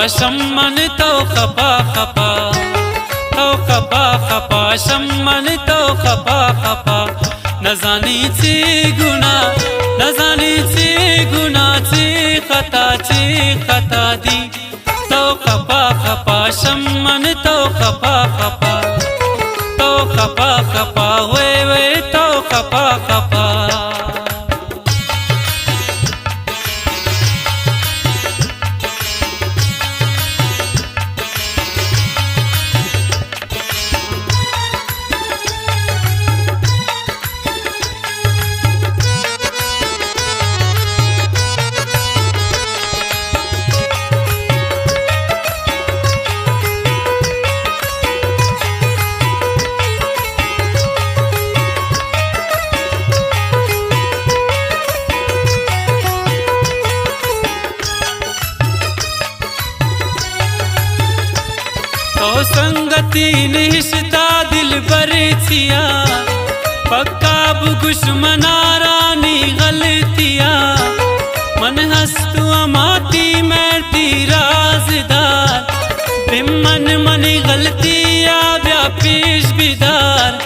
शम्मन तो खपा खपा, तो खपा खपा शम्मन तो खपा खपा। नजानीची गुना, नजानीची गुनाची खता दी। तो खपा खपा शम्मन तो खपा खपा, तो खपा खपा वे तो खपा खपा। तो संगति निश्ता दिल बरछिया, पक्का बुगुश मनारानी गलतिया। मन हस्तु अमाती मैटी राजदार, बिमन मनी गलतिया व्यापीश बिदार।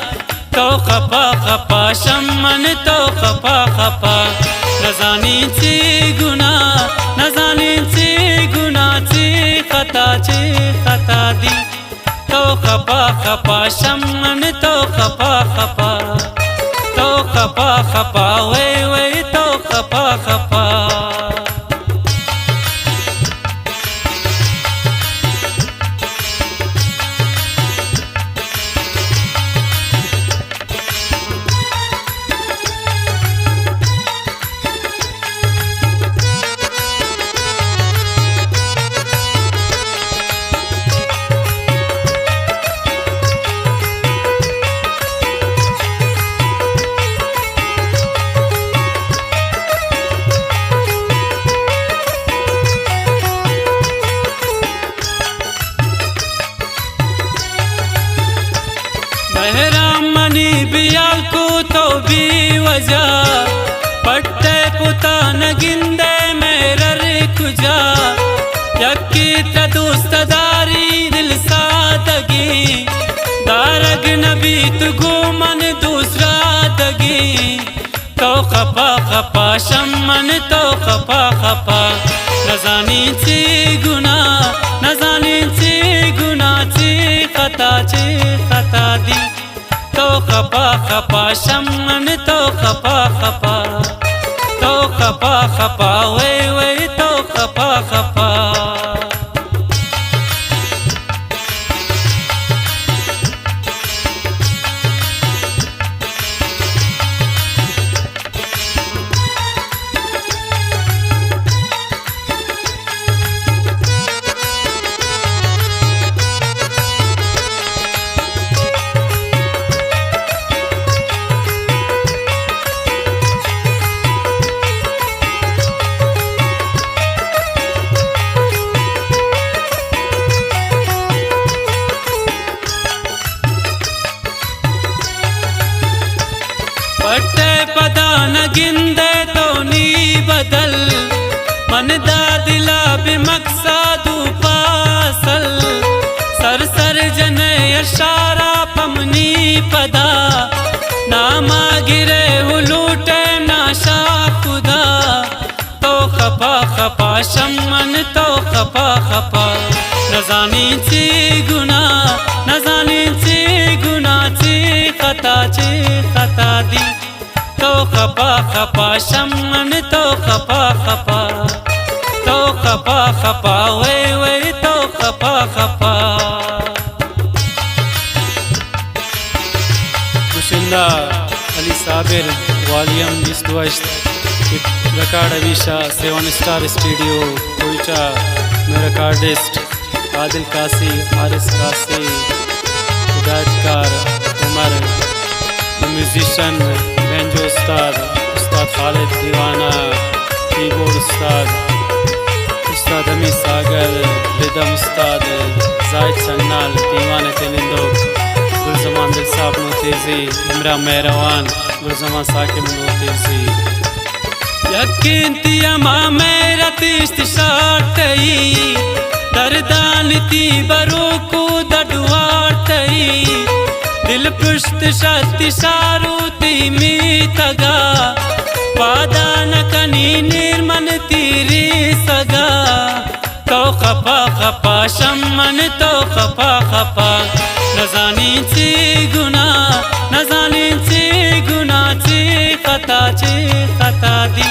तो खपा खपा शम्मन तो खपा खपा। नजानीची गुना, नजानीची गुनाची खता दी। तो खपा खपा शम्मन तो खपा खपा, तो खपा खपा वे तो खपा खपा। मनी बियाल को तो भी वजह, पट्टे पुता नगिंदे मेरर कुजा। यक्की तदुस्तदारी दिल सादगी, दारग नबी तुगो मन दूसरा दगी। तो खपा खपा शम्मन तो खपा खपा। नजानीची गुना, नजानीची गुनाची खता दी। तो खपा खपा शम्मन तो खपा खपा, तो खपा खपा वे तो खपा खपा। पट्टे पदा नगिंदे तो नी बदल, मन दा दिला बिमकसादू पासल। सर सर जने यशारा पमनी पदा, नामा गिरे हुलूटे नाशा खुदा। तो खपा खपा शम्मन तो खपा खपा। नजानीची गुना, नजानीची गुनाची खता दी। तो खपा खपा शम्मन तो खपा खपा, तो खपा खपा वे तो खपा खपा। मुशिंदा अली साबिर वॉल्यूम 22 रिकॉर्ड अवीशा 7 स्टार स्टूडियो कोयटा में रिकॉर्डिस्ट आदिल कासी, हारिस कासी, हिदायतकार उमर, म्यूजिशियन बेंजो उस्ताद खालिद दीवाना, कीबोर्ड उस्ताद अमी सागर, रिदम उस्ताद जाहिद सन्नाल, दीवान तेलिंदो, गुलजमान दिल साहब नोतेजी, इमरा मेहरवान, गुलजमान साकिब नोतेजी। यकीन तिया मा मेरा तीस्त शाटई, दर्दान ती बरो को दडवार्तई दिल पुष्ट शक्ति सारूती मी तगा पादान कनी निर्मन तीरी सगा तो खपा खपा शमन तो खपा खपा नजानी ची गुना नजानी ची गुना ची खता दी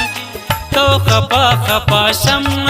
तो खपा खपा शम